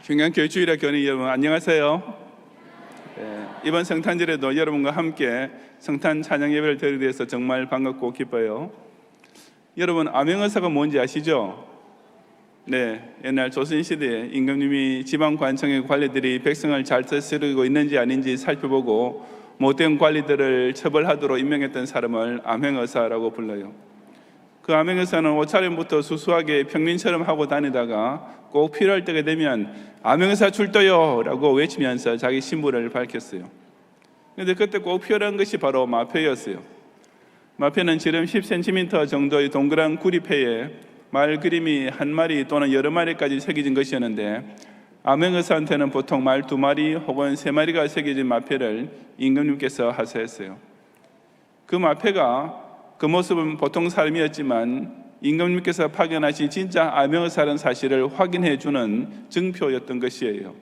평양교회주일학 교회 여러분 안녕하세요. 이번 성탄절에도 여러분과 함께 성탄 찬양 예배를 드리게 돼서 정말 반갑고 기뻐요. 여러분 암행어사가 뭔지 아시죠? 네, 옛날 조선시대에 임금님이 지방관청의 관리들이 백성을 잘 다스리고 있는지 아닌지 살펴보고 못된 관리들을 처벌하도록 임명했던 사람을 암행어사라고 불러요. 그 암행어사는 옷차림부터 수수하게 평민처럼 하고 다니다가 꼭 필요할 때가 되면 암행어사 출도요 라고 외치면서 자기 신분을 밝혔어요. 그런데 그때 꼭 필요한 것이 바로 마패였어요. 마패는 지름 10cm 정도의 동그란 구리패에 말 그림이 한 마리 또는 여러 마리까지 새겨진 것이었는데, 암행어사한테는 보통 말 2마리 혹은 3마리가 새겨진 마패를 임금님께서 하사했어요. 그 마패가 그 모습은 보통 사람이었지만 임금님께서 파견하신 진짜 암행어사라는 사실을 확인해 주는 증표였던 것이에요.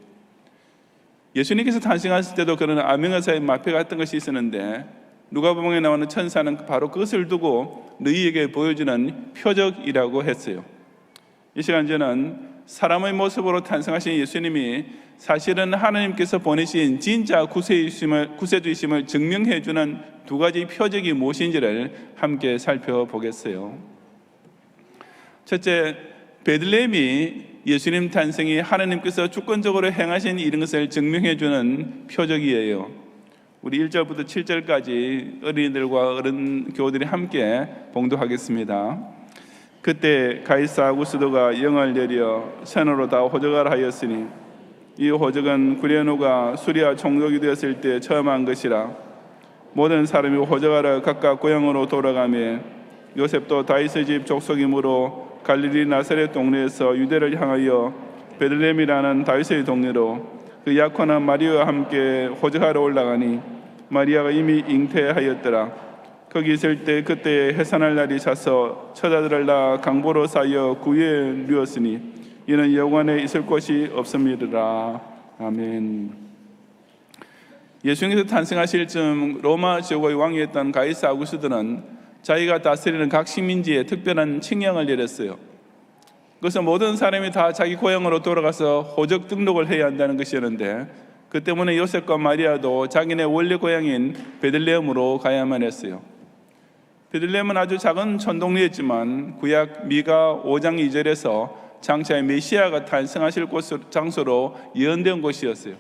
예수님께서 탄생하실 때도 그런 암행어사의 마패 같은 것이 있었는데, 누가복음에 나오는 천사는 바로 그것을 두고 너희에게 보여주는 표적이라고 했어요. 이 시간 저는 사람의 모습으로 탄생하신 예수님이 사실은 하나님께서 보내신 진짜 구세주이심을 증명해 주는 두 가지 표적이 무엇인지를 함께 살펴보겠어요. 첫째, 베들레헴이 예수님 탄생이 하나님께서 주권적으로 행하신 이런 것을 증명해 주는 표적이에요. 우리 1절부터 7절까지 어린이들과 어른 교우들이 함께 봉독하겠습니다. 그때 가이사 아구스도가 영을 내려 선으로 다 호적하라 하였으니 이 호적은 구레노가 수리아 총독이 되었을 때 처음 한 것이라. 모든 사람이 호적하러 각각 고향으로 돌아가며 요셉도 다윗의 집 족속이므로 갈릴리 나사렛 동네에서 유대를 향하여 베들레헴이라는 다윗의 동네로 그 약혼한 마리아와 함께 호적하러 올라가니 마리아가 이미 잉태하였더라. 거기 있을 때 그때 해산할 날이 차서 처자들을 낳아 강보로 쌓여 구유에 누웠으니 이는 여관에 있을 곳이 없음이라. 아멘. 예수님께서 탄생하실 즈음 로마 제국의 왕이었던 가이사 아구스도는 자기가 다스리는 각 식민지에 특별한 칙령을 내렸어요. 그것은 모든 사람이 다 자기 고향으로 돌아가서 호적 등록을 해야 한다는 것이었는데, 그 때문에 요셉과 마리아도 자기네 원래 고향인 베들레헴으로 가야만 했어요. 베들레헴은 아주 작은 촌동네였지만 구약 미가 5장 2절에서 장차 메시아가 탄생하실 장소로 예언된 곳이었어요.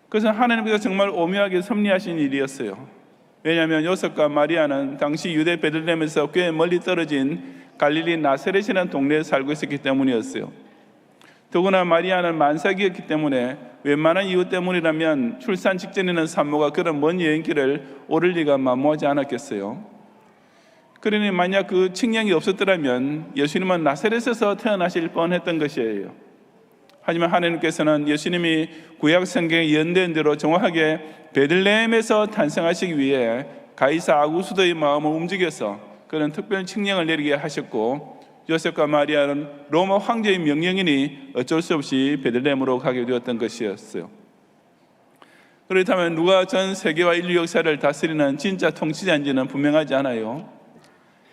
그래서 하나님께서 정말 오묘하게 섭리하신 일이었어요. 왜냐하면 요셉과 마리아는 당시 유대 베들레헴에서 꽤 멀리 떨어진 갈릴리 나사렛이라는 동네에 살고 있었기 때문이었어요. 더구나 마리아는 만삭이었기 때문에 웬만한 이유 때문이라면 출산 직전에는 산모가 그런 먼 여행길을 오를 리가 만무하지 않았겠어요. 그러니 만약 그 칙령이 없었더라면 예수님은 나사렛에서 태어나실 뻔했던 것이에요. 하지만 하나님께서는 예수님이 구약 성경에 예언된 대로 정확하게 베들레헴에서 탄생하시기 위해 가이사 아구스도의 마음을 움직여서 그런 특별 칙령을 내리게 하셨고, 요셉과 마리아는 로마 황제의 명령이니 어쩔 수 없이 베들레헴으로 가게 되었던 것이었어요. 그렇다면 누가 전 세계와 인류 역사를 다스리는 진짜 통치자인지는 분명하지 않아요.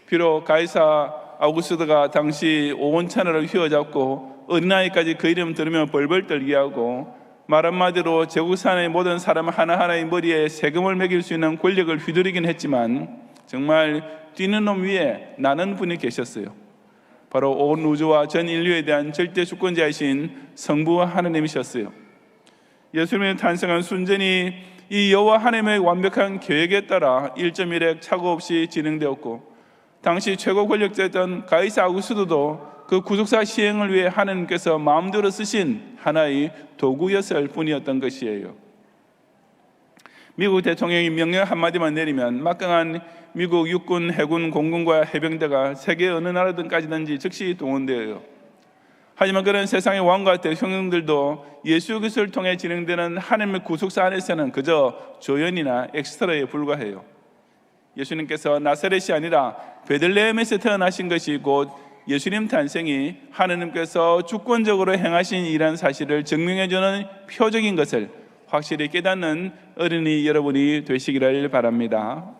비록 가이사 아구스도가 당시 온 천하를 휘어잡고 어린아이까지 그 이름 들으면 벌벌 떨게 하고 말 한마디로 제국산의 모든 사람 하나하나의 머리에 세금을 매길 수 있는 권력을 휘두르긴 했지만, 정말 뛰는 놈 위에 나는 분이 계셨어요. 바로 온 우주와 전 인류에 대한 절대 주권자이신 성부 하나님이셨어요. 예수님의 탄생은 순전히 이 여호와 하나님의 완벽한 계획에 따라 1.1핵 착오 없이 진행되었고, 당시 최고 권력자였던 가이사 아구스도도 그 구속사 시행을 위해 하나님께서 마음대로 쓰신 하나의 도구였을 뿐이었던 것이에요. 미국 대통령이 명령 한마디만 내리면 막강한 미국 육군, 해군, 공군과 해병대가 세계 어느 나라든 까지든지 즉시 동원되어요. 하지만 그런 세상의 왕과 대통령들도 예수 그리스도를 통해 진행되는 하나님의 구속사 안에서는 그저 조연이나 엑스트라에 불과해요. 예수님께서 나사렛이 아니라 베들레헴에서 태어나신 것이 곧 예수님 탄생이 하나님께서 주권적으로 행하신 이란 사실을 증명해주는 표적인 것을 확실히 깨닫는 어린이 여러분이 되시기를 바랍니다.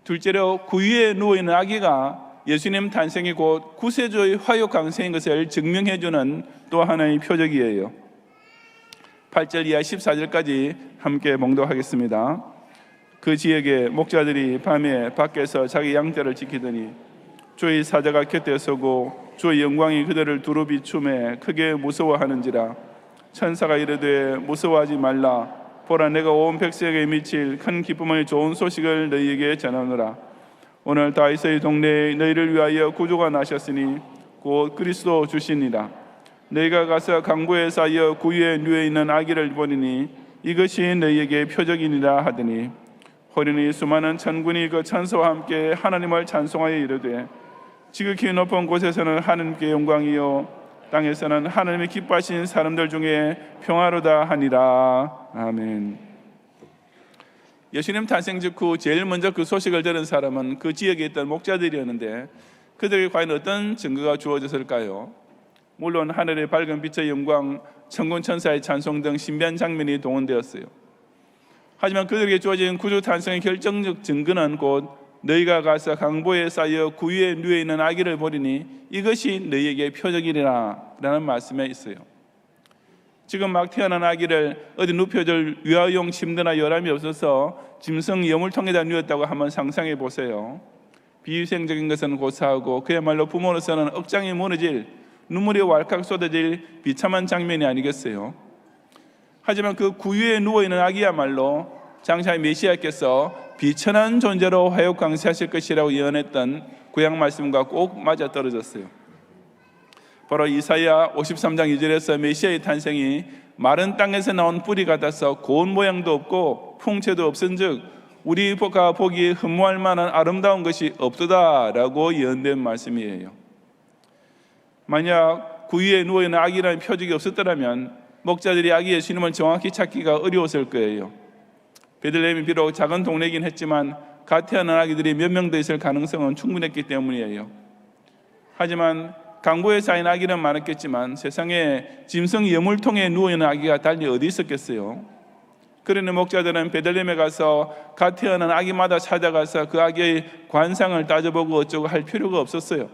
둘째로 구유에 누워있는 아기가 예수님 탄생이 곧 구세주의 화요 강세인 것을 증명해주는 또 하나의 표적이에요. 8절 이하 14절까지 함께 봉독하겠습니다. 그 지역에 목자들이 밤에 밖에서 자기 양떼를 지키더니 주의 사자가 곁에 서고 주의 영광이 그들을 두루 비춤에 크게 무서워하는지라. 천사가 이르되 무서워하지 말라. 보라, 내가 온 백성에게 미칠 큰 기쁨의 좋은 소식을 너희에게 전하노라. 오늘 다윗의 동네에 너희를 위하여 구주가 나셨으니 곧 그리스도 주시니라. 너희가 가서 강보에 쌓여 구유에 누워 있는 아기를 보리니 이것이 너희에게 표적이니라 하더니, 호련히 수많은 천군이 그 천사와 함께 하나님을 찬송하여 이르되, 지극히 높은 곳에서는 하나님께 영광이요 땅에서는 하나님이 기뻐하신 사람들 중에 평화로다 하니라. 아멘. 예수님 탄생 직후 제일 먼저 그 소식을 들은 사람은 그 지역에 있던 목자들이었는데, 그들에게 과연 어떤 증거가 주어졌을까요? 물론 하늘의 밝은 빛의 영광, 천군 천사의 찬송 등 신비한 장면이 동원되었어요. 하지만 그들에게 주어진 구주 탄생의 결정적 증거는 곧 너희가 가서 강보에 쌓여 구유에 누워 있는 아기를 보리니 이것이 너희에게 표적이리라 라는 말씀에 있어요. 지금 막 태어난 아기를 어디 눕혀줄 위아용 침대나 요람이 없어서 짐승 여물통에다 누웠다고 한번 상상해 보세요. 비위생적인 것은 고사하고 그야말로 부모로서는 억장이 무너질, 눈물이 왈칵 쏟아질 비참한 장면이 아니겠어요? 하지만 그 구유에 누워있는 아기야말로 장차 메시아께서 비천한 존재로 화요 강세하실 것이라고 예언했던 구약 말씀과 꼭 맞아떨어졌어요. 바로 이사야 53장 2절에서 메시아의 탄생이 마른 땅에서 나온 뿌리 같아서 고운 모양도 없고 풍채도 없은즉 우리가 보기에 흠모할 만한 아름다운 것이 없도다라고 예언된 말씀이에요. 만약 구유에 누워있는 아기라는 표적이 없었더라면 목자들이 아기 예수님을 정확히 찾기가 어려웠을 거예요. 베들레헴이 비록 작은 동네이긴 했지만 갓 태어난 아기들이 몇 명 더 있을 가능성은 충분했기 때문이에요. 하지만 강보에 쌓인 아기는 많았겠지만 세상에 짐승 여물통에 누워있는 아기가 달리 어디 있었겠어요? 그러니 목자들은 베들레헴에 가서 갓 태어난 아기마다 찾아가서 그 아기의 관상을 따져보고 어쩌고 할 필요가 없었어요.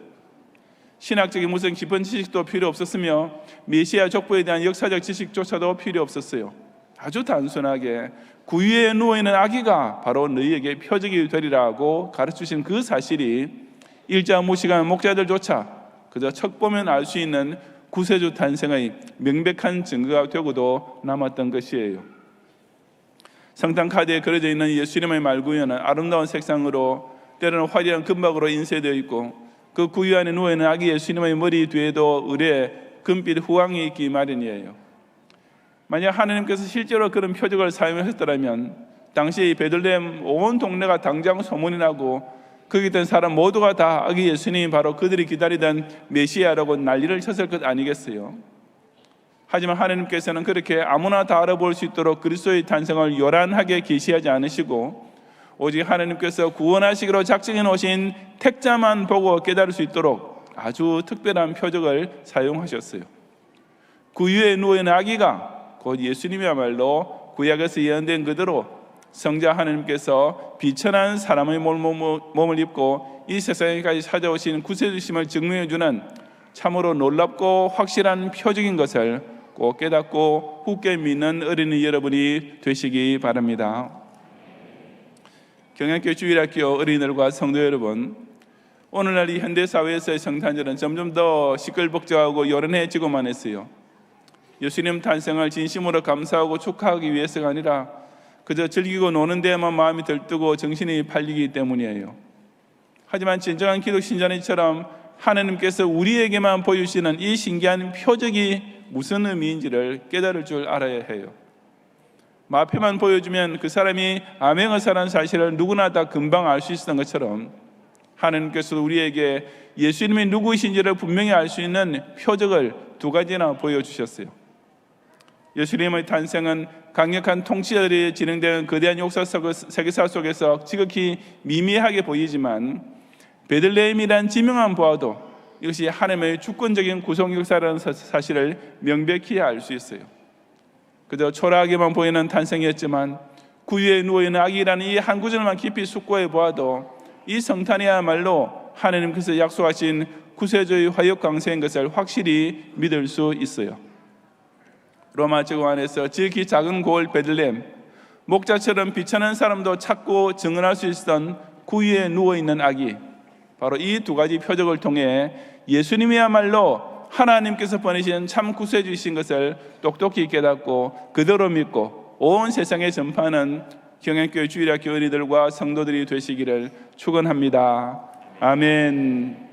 신학적인 무슨 깊은 지식도 필요 없었으며 메시아 족보에 대한 역사적 지식조차도 필요 없었어요. 아주 단순하게 구유에 누워있는 아기가 바로 너희에게 표적이 되리라고 가르치신 그 사실이 일자무식한 목자들조차 그저 척 보면 알 수 있는 구세주 탄생의 명백한 증거가 되고도 남았던 것이에요. 성당 카드에 그려져 있는 예수님의 말구유는 아름다운 색상으로 때로는 화려한 금박으로 인쇄되어 있고 그 구유 안에 누워있는 아기 예수님의 머리 뒤에도 의뢰 금빛 후황이 있기 마련이에요. 만약 하나님께서 실제로 그런 표적을 사용하셨더라면 당시 베들레헴 온 동네가 당장 소문이 나고 거기 있던 사람 모두가 다 아기 예수님이 바로 그들이 기다리던 메시아라고 난리를 쳤을 것 아니겠어요? 하지만 하나님께서는 그렇게 아무나 다 알아볼 수 있도록 그리스도의 탄생을 요란하게 계시하지 않으시고 오직 하나님께서 구원하시기로 작정해 놓으신 택자만 보고 깨달을 수 있도록 아주 특별한 표적을 사용하셨어요. 구유에 누워있는 아기가 곧 예수님이야말로 구약에서 예언된 그대로 성자 하나님께서 비천한 사람의 몸을 입고 이 세상에까지 찾아오신 구세주심을 증명해주는 참으로 놀랍고 확실한 표적인 것을 꼭 깨닫고 굳게 믿는 어린이 여러분이 되시기 바랍니다. 경양교 주일학교 어린이들과 성도 여러분, 오늘날 이 현대사회에서의 성탄절은 점점 더 시끌벅적하고 요란해지고만 했어요. 예수님 탄생을 진심으로 감사하고 축하하기 위해서가 아니라 그저 즐기고 노는 데에만 마음이 들뜨고 정신이 팔리기 때문이에요. 하지만 진정한 기독 신자님처럼 하나님께서 우리에게만 보여주시는 이 신기한 표적이 무슨 의미인지를 깨달을 줄 알아야 해요. 마패만 보여주면 그 사람이 암행어사라는 사실을 누구나 다 금방 알 수 있었던 것처럼 하나님께서 우리에게 예수님이 누구이신지를 분명히 알 수 있는 표적을 두 가지나 보여주셨어요. 예수님의 탄생은 강력한 통치자들이 진행되는 거대한 역사 세계사 속에서 지극히 미미하게 보이지만 베들레헴이란 지명만 보아도 이것이 하나님의 주권적인 구속 역사라는 사실을 명백히 알 수 있어요. 그저 초라하게만 보이는 탄생이었지만 구유에 누워있는 아기라는 이 한 구절만 깊이 숙고해 보아도 이 성탄이야말로 하나님께서 약속하신 구세주의 화역 강세인 것을 확실히 믿을 수 있어요. 로마 제국 안에서 지극히 작은 고을 베들레헴, 목자처럼 비천한 사람도 찾고 증언할 수 있었던 구유에 누워있는 아기, 바로 이 두 가지 표적을 통해 예수님이야말로 하나님께서 보내신 참 구세주이신 것을 똑똑히 깨닫고 그대로 믿고 온 세상에 전파하는 경영교회 주일학 교인들과 성도들이 되시기를 축원합니다. 아멘.